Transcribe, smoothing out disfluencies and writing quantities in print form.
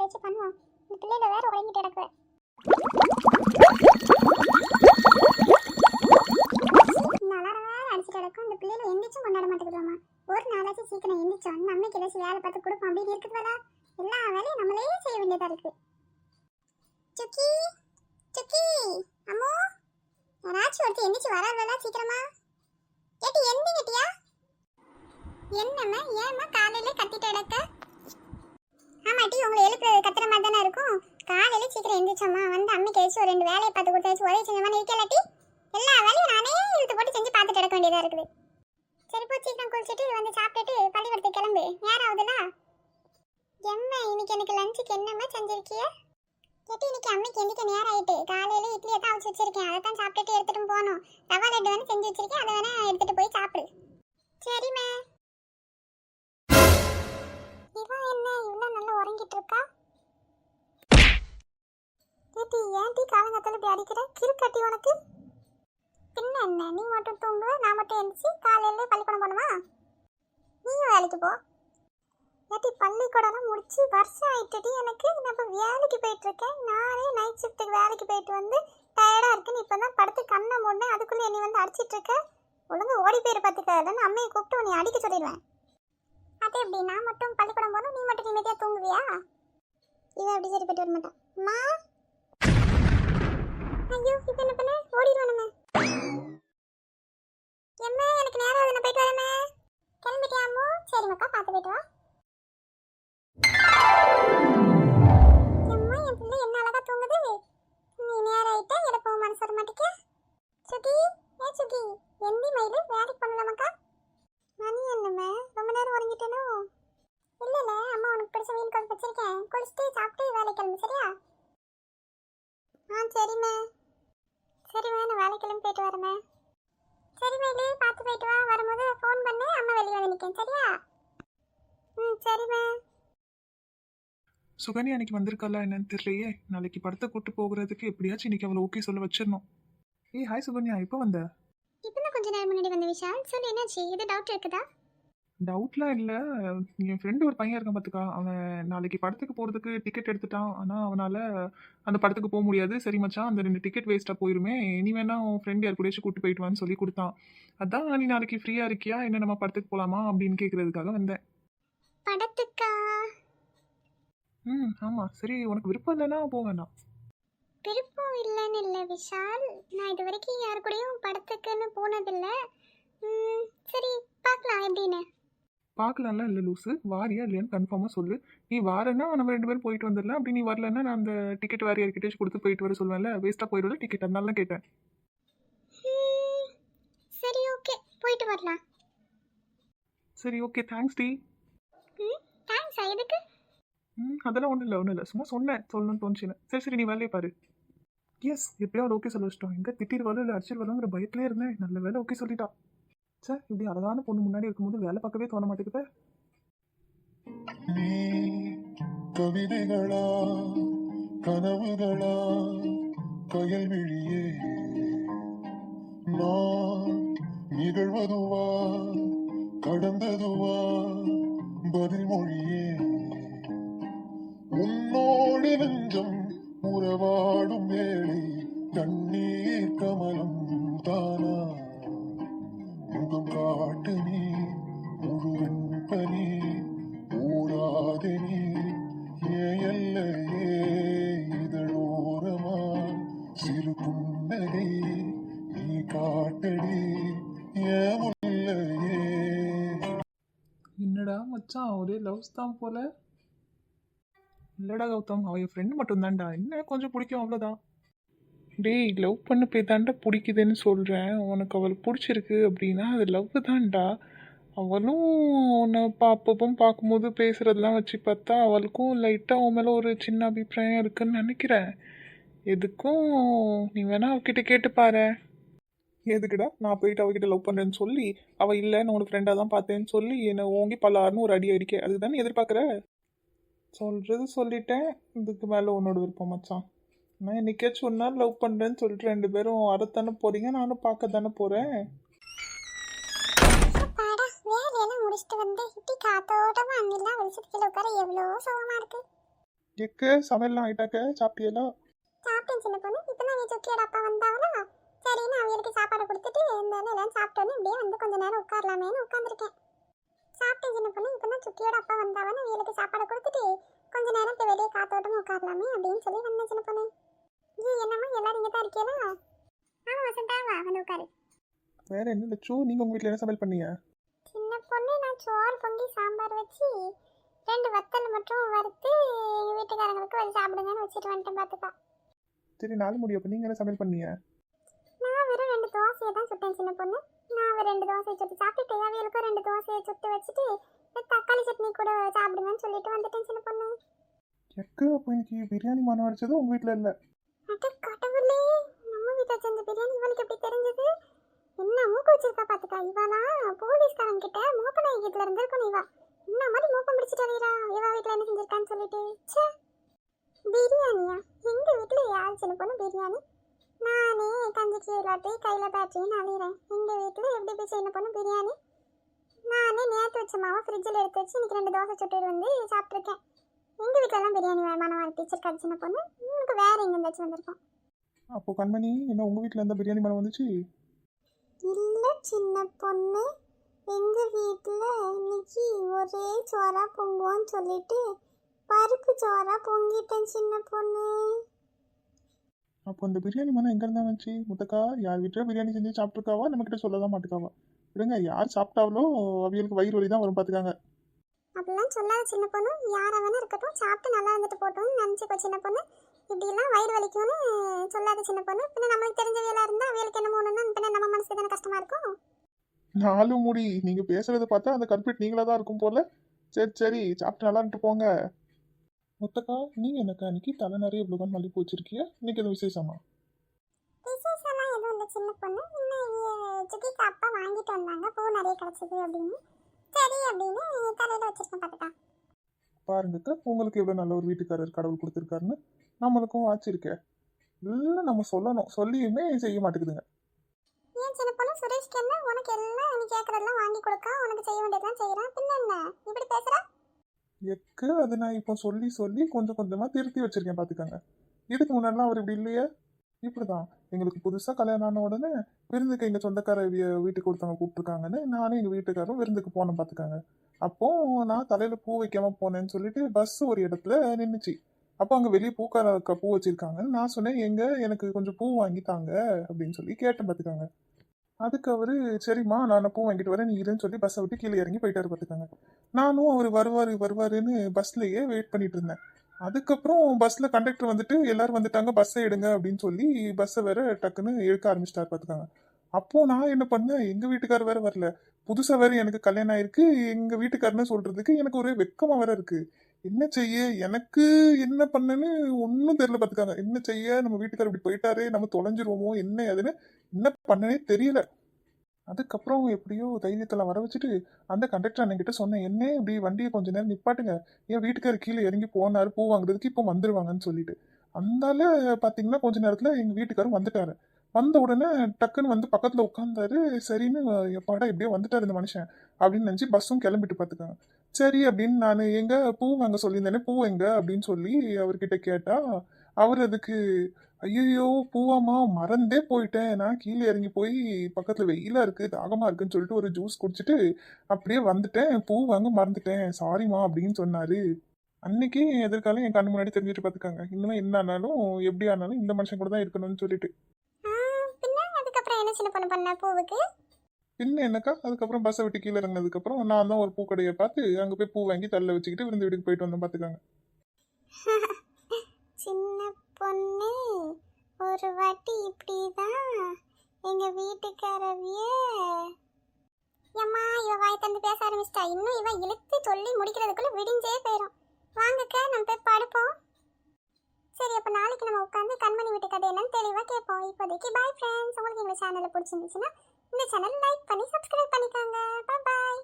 வச்சு பண்ணுவோம். இந்த பிள்ளைல வேற உறங்கிட்டு கிடக்குவேன். இந்த அலாரம் வேற அடிச்சுட்டு கிடக்கும். இந்த பிள்ளைல எந்திரிச்சும் கொண்டாட மாட்டேங்குதாமா. ஒரு நாளாச்சும் சீக்கிரம் எந்திரிச்சோம் அம்மைக்கு ஏதாச்சும் வேலை பார்த்து கொடுப்போம் அப்படின்னு இருக்குதுவா. எல்லா வேலையும் நம்மளே செய்ய வேண்டியதா இருக்கு. சுக்கி சுக்கி அம்மோ, யாராச்சும் ஒருத்தர் எந்திரிச்சு வராதுவா சீக்கிரமா. கேட்டி எந்திரிட்டியா? என்னம்மா ஏம்மா காலையில கத்திட்டு கிடக்க? ஆமாட்டி, உங்களை எழுப்புறது கத்துற மாதிரி தானே இருக்கும். காலையில சீக்கிரம் எந்திரிச்சோம்மா, வந்து அம்மைக்கு ஏதாச்சும் ஒரு 2 வேலையை பார்த்து கொடுத்தாச்சு உதவி செஞ்சமான இருக்கலாட்டி எல்லா வேலையும் நானே இழுத்து போட்டு செஞ்சு பார்த்துட்டு கிடக்க வேண்டியதா இருக்குது. சரி போ, சீக்கிரம் குளிச்சுட்டு வந்து சாப்பிட்டுட்டு பள்ளிக்கூடத்துக்கு கிளம்பு. நேரம் ஆகுதுல. எம்மா இன்னைக்கு எனக்கு லஞ்சுக்கு என்னம்மா செஞ்சிருக்கிய? கேட்டு இன்னைக்கு அம்மைக்கு எந்திரிக்க நேரம் ஆயிட்டு. காலையில இட்லியை தான் அவிச்சு வச்சிருக்கேன், அதை தான் சாப்பிட்டுட்டு எடுத்துட்டு போகணும். ரவா லட்டு வேணா செஞ்சு வச்சிருக்கேன், அதை வேணா எடுத்துட்டு போய் சாப்பிடு. சரிம்மா. இவா என்ன இவ்வளோ நல்லா உறங்கிட்டு இருக்கா? ஏட்டி ஏன்டி காலங்கத்தில் இப்படி அடிக்கிற? கிறுக்கட்டி உனக்கு. பின்ன என்ன, நீ மட்டும் தூங்குவ, நான் மட்டும் எழுந்துச்சு காலையில பள்ளிக்கூடம் போகணுமா? நீயும் வேலைக்கு போ. ஏட்டி பள்ளிக்கூடம்லாம் முடிச்சு வருஷம் ஆயிட்டுடி எனக்கு. நான் இப்போ வேலைக்கு போயிட்டு இருக்கேன். நானே நைட் ஷிஃப்ட்டுக்கு வேலைக்கு போயிட்டு வந்து டயர்டாக இருக்குன்னு இப்போ தான் படுத்து கண்ணை மூடினேன். அதுக்குள்ளே நீ வந்து அடிச்சிட்டு இருக்க. ஒழுங்கு ஓடி போயிரு பார்த்துக்க, இல்லைன்னு அம்மையை கூப்பிட்டு உன்னை அடிக்க சொல்லிடுவேன். அது எப்படி, நான் மட்டும் பள்ளிக்கூடம் போகணும், நீ மட்டும் நிம்மதியாக தூங்குவியா? இவன் அப்படி சரிப்பட்டு வர மாட்டான். அம்மா, ஐயோ இப்போ என்ன பண்ண? ஓடிடுவானுமே. எம்மா எனக்கு நேரம் ஆகுது, நான் போயிட்டு வரேம்மா. கிளம்பிட்டியாமோ? சரி மக்கா, பார்த்து போயிட்டு வா. எம்மா என் பிள்ளை என்ன அழகா தூங்குது. நீ நேரம் ஆயிட்டா எடுப்போம் மனசு வர மாட்டேங்க. சுகி ஏ சுகி, எந்தி மயிலு வேலைக்கு பண்ணல மக்கா. மணி என்னம்மா, ரொம்ப நேரம் உறங்கிட்டேனோ? இல்லை இல்லை, அம்மா உனக்கு பிடிச்ச மீன் குழம்பு வச்சிருக்கேன், குளிச்சுட்டு சாப்பிட்டு வேலை கிளம்பு சரியா? சரிம்மா. சரிம்மா, நான் வேலை கிளம்பி போயிட்டு வரேம்மா. சரி மயிலு, பார்த்து போயிட்டு வா. வரும்போது ஃபோன் பண்ணு, அம்மா வெளியே வந்து நிற்கேன் சரியா? சரிம்மா. சுகன்யா அன்னைக்கு வந்திருக்காளா என்னன்னு தெரியலையே. நாளைக்கு படத்தை கூட்டு போகிறதுக்கு எப்படியாச்சும் இன்னைக்கு அவளை ஓகே சொல்ல வச்சிடணும். ஏய் ஹாய் சுகன்யா, எப்போ வந்த? இப்பதான் கொஞ்ச நேரம் முன்னாடி வந்த விஷால். சொல்லு என்னாச்சு, எது டவுட் இருக்குதா? டவுட்லாம் இல்லை. என் ஃப்ரெண்டு ஒரு பையன் இருக்கான் பார்த்துக்கா. அவன் நாளைக்கு படத்துக்கு போகிறதுக்கு டிக்கெட் எடுத்துட்டான். ஆனால் அவனால் அந்த படத்துக்கு போக முடியாது. சரி மச்சான், அந்த 2 டிக்கெட் வேஸ்ட்டாக போயிருமே, நீ வேணா உன் ஃப்ரெண்ட் யார் கூடயாச்சும் கூட்டு போயிட்டு வான்னு சொல்லி கொடுத்தான். அதான் நீ நாளைக்கு ஃப்ரீயாக இருக்கியா, என்ன நம்ம படத்துக்கு போகலாமா அப்படின்னு கேட்குறதுக்காக வந்தேன். படத்துக்கா? ஆமாம். சரி உனக்கு விருப்பம் இல்லைன்னா போக வேண்டாம். விருப்பம் இல்லைன்னு இல்லை விஷால், நான் இது வரைக்கும் யாரு கூடயும் படத்துக்குன்னு போனதில்லை. சரி பார்க்கலாம் எப்படின்னு. பார்க்கலாம்ல இல்லை லூஸு, வாரியா இல்லையான்னு கன்ஃபார்மாக சொல்லு. நீ வாரேன்னா நம்ம 2 பேரும் போயிட்டு வந்துடலாம். அப்படி நீ வரலன்னா நான் அந்த டிக்கெட் வேறு யார்கிட்டேயும் கொடுத்து போயிட்டு வர சொல்லுவேன்ல, வேஸ்ட்டாக போயிடும்ல டிக்கெட், அதனால தான் கேட்டேன். சரி ஓகே, போயிட்டு வரலாம். சரி ஓகே, தேங்க்ஸ் டி. தேங்க்ஸ். எதுக்கு? அதெல்லாம் ஒன்றும் இல்லை, சும்மா சொன்னேன், சொல்லணும்னு தோணுச்சுன்னு. சரி நீ வேலையை பாரு. எஸ், எப்படியாவது ஓகே சொல்ல வச்சிட்டோம். எங்கே திட்டிடுவாலும் இல்லை அடிச்சிருவாலுங்கிற பயத்திலே இருந்தேன். நல்ல வேலை ஓகே சொல்லிட்டா. சார் இப்படி அழகான பொண்ணு முன்னாடி இருக்கும்போது வேலை பார்க்கவே தோண மாட்டேங்குது. நீ கவிதைகளா கனவுகளா கயல் விழியே, நான் நிகழ்வதுவா கடந்ததுவா பதில் மொழியே, உன்னோடு நெஞ்சம் உறவாடும் வேளை கண்ணீர் கமலம் தானா, முகம் காட்டு நீ முழுவன் பனி ஊராத நீ எல்லையே இதழோரமா சிறு புன்னகை நீ காட்டடி ஏமுல்லையே. என்னடா மச்சான், ஒரே லவ்ஸ் தான் போல. இல்லடா கௌதம், அவன் என் ஃப்ரெண்டு மட்டும்தான்டா, என்ன கொஞ்சம் பிடிக்கும் அவ்வளோதான். டேய், லவ் பண்ண போய் தாண்டா பிடிக்குதுன்னு சொல்கிறேன். உனக்கு அவள் பிடிச்சிருக்கு அப்படின்னா அது லவ் தான்டா. அவளும் உன்னை அப்பப்போ பார்க்கும்போது பேசுகிறதெல்லாம் வச்சு பார்த்தா அவளுக்கும் லைட்டாக உன் மேலே ஒரு சின்ன அபிப்பிராயம் இருக்குன்னு நினைக்கிறேன். எதுக்கும் நீ வேணா அவகிட்ட கேட்டு பாரு. எதுக்குடா நான் போயிட்டு அவகிட்ட லவ் பண்ணுறேன்னு சொல்லி அவள் இல்லை நான் உனக்கு ஃப்ரெண்டாக தான் பார்த்தேன்னு சொல்லி என்னை ஓங்கி பல்லாருன்னு ஒரு அடி அடிக்க அதுக்கு தானே எதிர்பார்க்குற? சொல்கிறது சொல்லிட்டேன், இதுக்கு மேலே உன்னோட விருப்பம் மச்சான். நான் என்னைக்காச்சும் ஒரு நாள் லவ் பண்ணுறேன்னு சொல்லிட்டு 2 பேரும் வரத்தானே போகிறீங்க, நானும் பார்க்க தானே போகிறேன். வேலையெல்லாம் முடிச்சுட்டு வந்து இப்படி காத்தோட்டமா அண்ணெல்லாம் வெளிச்சத்துக்குள்ள உட்கார எவ்வளோ சுகமா இருக்கு. எக்கு சமையல்லாம் ஆயிட்டாக்க சாப்பிட்டியெல்லாம்? சாப்பிட்டேன் சின்ன பொண்ணு. இப்பதான் நீ சுக்கியோட அப்பா வந்தாவளா, சரின்னு அவங்களுக்கு சாப்பாடு கொடுத்துட்டு இருந்தாலும் எல்லாம் சாப்பிட்டோன்னு இப்படியே வந்து கொஞ்ச நேரம் உட்காரலாமேன்னு உட்காந்துருக்கேன். சாப்பிட்டேன் சின்ன பொண்ணு. இப்பதான் சுக்கியோட அப்பா வந்தாவன்னு அவங்களுக்கு சாப்பாடு கொடுத்துட்டு கொஞ்ச நேரம் இப்போ வெளியே காத்தோட்டமா உட்காரலாமே அப்படின்னு சொல்லி வந்தேன் சின்ன பொண்ணு. என்னம்மா எல்லாரும் இங்கே தான் இருக்கீங்களா? ஆமா வசந்தா, வா வந்து உட்காரு. வேற என்ன லட்சு, நீங்க உங்க வீட்டில் என்ன சமையல் பண்ணீங்க? சின்ன பொண்ணு, நான் சோறு பொங்கி சாம்பார் வச்சு 2 வத்தல் மட்டும் வறுத்து எங்கள் வீட்டுக்காரங்களுக்கு வச்சு சாப்பிடுங்கன்னு வச்சுட்டு வந்துட்டேன் பார்த்துக்கா. சரி, நாலு முடியும். அப்போ நீங்கள் என்ன சமையல் பண்ணீங்க? நான் வெறும் 2 தோசையை தான் சுட்டேன் சின்ன பொண்ணு. நான் 2 தோசையை சுட்டு சாப்பிட்டுட்டு அவியலுக்கும் 2 தோசையை சுட்டு வச்சுட்டு தக்காளி சட்னி கூட சாப்பிடுங்கன்னு சொல்லிட்டு வந்துட்டேன் சின்ன பொண்ணு. எக்கு அப்போ இன்னைக்கு பிரியாணி மனம் அடிச்சது உங்கள் வீட்டில் இல்லை? அட கடவுளே, நம்ம வீட்டில் செஞ்ச பிரியாணி இவளுக்கு எப்படி தெரிஞ்சது? என்ன மூக்கு வச்சிருக்கா பார்த்துக்கா. இவளா போலீஸ்காரன் கிட்ட மோப்பநாயகத்தில் இருந்திருக்கணும். இவா என்ன மாதிரி மோப்பம் பிடிச்சிட்டு வரீரா இவா வீட்டில் என்ன செஞ்சிருக்கான்னு சொல்லிட்டு. ச்சே, பிரியாணியா? எங்கள் வீட்டில் யார் சின்ன பொண்ணு பிரியாணி? நானே கஞ்சிக்கு இல்லாட்டி கையில் பேட்டரின்னு அழிகிறேன். எங்கள் வீட்டில் எப்படி போய் சின்ன பொண்ணு பிரியாணி? நானே நேற்று வச்ச மாவை ஃப்ரிட்ஜில் எடுத்து வச்சு இன்னைக்கு 2 தோசை சுட்டு வந்து சாப்பிட்ருக்கேன். எங்கள் வீட்டிலலாம் பிரியாணி மனவாரி டீச்சர் சின்ன பொண்ணு. உங்களுக்கு வேறு எங்கே இருந்தாச்சும் வந்திருக்கோம். அப்போ கண்மணி, என்ன உங்கள் வீட்டில் இருந்தால் பிரியாணி மனம் வந்துச்சு? இல்லை சின்ன பொண்ணு, எங்கள் வீட்டில் இன்னைக்கு ஒரே சோறா பொங்குவோன்னு சொல்லிட்டு பருப்பு சோறா பொங்கிட்டேன் சின்ன பொண்ணு. அப்போ இந்த பிரியாணி மனம் எங்கேருந்தா வந்துச்சு? முத்தக்கா யார் வீட்டில் பிரியாணி செஞ்சு சாப்பிட்ருக்காவா? நம்மக்கிட்ட சொல்ல தான் மாட்டுக்காவா? விடுங்க, யார் சாப்பிட்டாவளோ அவியலுக்கு வயிறு வலி தான் வரும் பார்த்துக்காங்க. அப்படிலாம் சொல்லாத சின்ன பொண்ணு. யாரை வேணா இருக்கட்டும், சாப்பிட்டு நல்லா இருந்துட்டு போட்டோம்னு நினச்சிக்கோ சின்ன பொண்ணு. இப்படிலாம் வயிறு வலிக்கும்னு சொல்லாத சின்ன பொண்ணு. பின்ன நம்மளுக்கு தெரிஞ்சவையெல்லாம் இருந்தால் அவைகளுக்கு என்ன ஒன்றுன்னா பின்ன நம்ம மனசுக்கு தானே கஷ்டமா இருக்கும். நாலு முடி, நீங்கள் பேசுகிறத பார்த்தா அந்த கல்பிட் நீங்களாக தான் இருக்கும் போல. சரி சரி, சாப்பிட்டு நல்லா இருந்துட்டு போங்க. முத்தக்கா, நீங்கள் என்னக்கா இன்னைக்கு தலை நிறைய இவ்வளோ தான் மல்லிப்பூ வச்சிருக்கிய? இன்னைக்கு எதுவும் விசேஷமா? விசேஷம்லாம் எதுவும் இல்லை சின்ன பொண்ணு. இன்னும் சுகிக்கு அப்பா வாங்கிட்டு வந்தாங்க, பூ நிறைய கிடச்சிது அப்படின்னு. சரி அப்படின்னு தலையில் வச்சிருக்கேன் பார்த்துக்கா. பாருங்கக்கா, உங்களுக்கு எவ்வளோ நல்ல ஒரு வீட்டுக்காரர் கடவுள் கொடுத்துருக்காருன்னு. நம்மளுக்கும் ஆச்சிருக்கே. இல்லை, நம்ம சொல்லணும், சொல்லியுமே செய்ய மாட்டேங்குதுங்க. ஏன் சின்ன பொண்ணு, சுரேஷ்க்கு என்ன? உனக்கு எல்லாம் நீ கேட்குறதெல்லாம் வாங்கி கொடுக்கா, உனக்கு செய்ய வேண்டியதெல்லாம் செய்கிறான். பின்ன என்ன இப்படி பேசுகிறா? எக்கு அது நான் இப்போ சொல்லி சொல்லி கொஞ்சம் கொஞ்சமாக திருத்தி வச்சிருக்கேன் பார்த்துக்கங்க. இதுக்கு முன்னாடிலாம் அவர் இப்படி இல்லையே. இப்படி தான் எங்களுக்கு புதுசாக கல்யாணம் ஆன உடனே விருந்துக்கு எங்கள் சொந்தக்கார வீட்டுக்கு ஒருத்தவங்க கூப்பிட்ருக்காங்கன்னு நானும் எங்கள் வீட்டுக்காரும் விருந்துக்கு போனோம் பார்த்துக்காங்க. அப்போது நான் தலையில் பூ வைக்காமல் போனேன்னு சொல்லிட்டு பஸ் ஒரு இடத்துல நின்றுச்சு. அப்போ அங்கே வெளியே பூக்கார பூ வச்சுருக்காங்கன்னு நான் சொன்னேன், எங்கே எனக்கு கொஞ்சம் பூ வாங்கித்தாங்க அப்படின்னு சொல்லி கேட்டேன் பார்த்துக்காங்க. அதுக்கு அவரு சரிம்மா நான் பூ வாங்கிட்டு வரேன் நீ இருன்னு சொல்லி பஸ்ஸை விட்டு கீழே இறங்கி போயிட்டாரு பார்த்துக்காங்க. நானும் அவர் வருவாருன்னு பஸ்லயே வெயிட் பண்ணிட்டு இருந்தேன். அதுக்கப்புறம் பஸ்ல கண்டக்டர் வந்துட்டு எல்லாரும் வந்துட்டாங்க பஸ்ஸை எடுங்க அப்படின்னு சொல்லி பஸ்ஸை வேற டக்குன்னு இழுக்க ஆரம்பிச்சிட்டாரு பார்த்துக்காங்க. அப்போ நான் என்ன பண்ணேன், எங்க வீட்டுக்காரர் வேற வரல, புதுசா வேற எனக்கு கல்யாணம் ஆயிருக்கு, எங்க வீட்டுக்காரன்னு சொல்றதுக்கு எனக்கு ஒரே வெக்கமா வேற இருக்கு. என்ன செய்ய, எனக்கு என்ன பண்ணேன்னு ஒன்றும் தெரியல பார்த்துக்காங்க. என்ன செய்ய, நம்ம வீட்டுக்காரர் இப்படி போயிட்டாரு, நம்ம தொலைஞ்சிருவோமோ என்ன அதுன்னு என்ன பண்ணனே தெரியல. அதுக்கப்புறம் எப்படியோ தைரியத்தில் வர வச்சுட்டு அந்த கண்டக்டர் அண்ணன்கிட்ட சொன்னேன், என்ன இப்படி வண்டியை கொஞ்ச நேரம் நிப்பாட்டுங்க, என் வீட்டுக்காரர் கீழே இறங்கி போனாரு பூ வாங்குறதுக்கு, இப்போ வந்துருவாங்கன்னு சொல்லிட்டு. அந்தால பார்த்தீங்கன்னா கொஞ்ச நேரத்தில் எங்கள் வீட்டுக்காரரும் வந்துட்டாரு. வந்த உடனே டக்குன்னு வந்து பக்கத்தில் உட்காந்தாரு. சரின்னு எப்பாடா எப்படியோ வந்துட்டாரு இந்த மனுஷன் அப்படின்னு நினச்சி பஸ்ஸும் கிளம்பிட்டு பார்த்துக்காங்க. சரி அப்படின்னு நான் எங்க பூ வாங்க சொல்லியிருந்தேனே, பூ எங்க அப்படின்னு சொல்லி அவர்கிட்ட கேட்டா அவர் அதுக்கு ஐயோ பூவாமா மறந்தே போயிட்டேன், நான் கீழே இறங்கி போய் பக்கத்துல வெயிலா இருக்கு தாகமா இருக்குன்னு சொல்லிட்டு ஒரு ஜூஸ் குடிச்சிட்டு அப்படியே வந்துட்டேன், பூ வாங்க மறந்துட்டேன் சாரிமா அப்படின்னு சொன்னாரு. அன்னைக்கு எதிர்காலம் என் கண்ணு முன்னாடி தெரிஞ்சுட்டு பார்த்துக்காங்க. இன்னும் என்ன ஆனாலும் எப்படி ஆனாலும் இந்த மனுஷன் கூட தான் இருக்கணும்னு சொல்லிட்டு. பின்ன அதுக்கப்புறம் என்ன சின்ன பொண்ணு பண்ண பூவுக்கு? பின்ன என்னக்கா, அதுக்கப்புறம் பஸ்ஸை விட்டு கீழே இறங்கினதுக்கப்புறம் நான் தான் ஒரு பூக்கடையை பார்த்து அங்கே போய் பூ வாங்கி தள்ள வச்சுக்கிட்டு விருந்து வீட்டுக்கு போயிட்டு வந்தேன் பார்த்துக்காங்க. சின்ன பொண்ணு, ஒரு வாட்டி இப்படிதான் எங்க வீட்டுக்காரவிய ஏம்மா இவ வாய் தந்து பேச ஆரம்பிச்சிட்டா. இன்னும் இவ இழுத்து சொல்லி முடிக்கிறதுக்குள்ள விடிஞ்சே போயிடும். வாங்கக்கா நம்ம போய் படுப்போம். சரி, அப்போ நாளைக்கு நம்ம உட்காந்து கண்மணி வீட்டு கதை என்னன்னு தெளிவாக கேட்போம். இப்போதைக்கு பாய் ஃப்ரெண்ட்ஸ். உங்களுக்கு எங்கள் சேனலை பிடிச்சிருந்துச்சுன்னா இந்த சேனல் லைக் பண்ணி சப்ஸ்கிரைப் பண்ணிக்கோங்க. பாய் பாய்.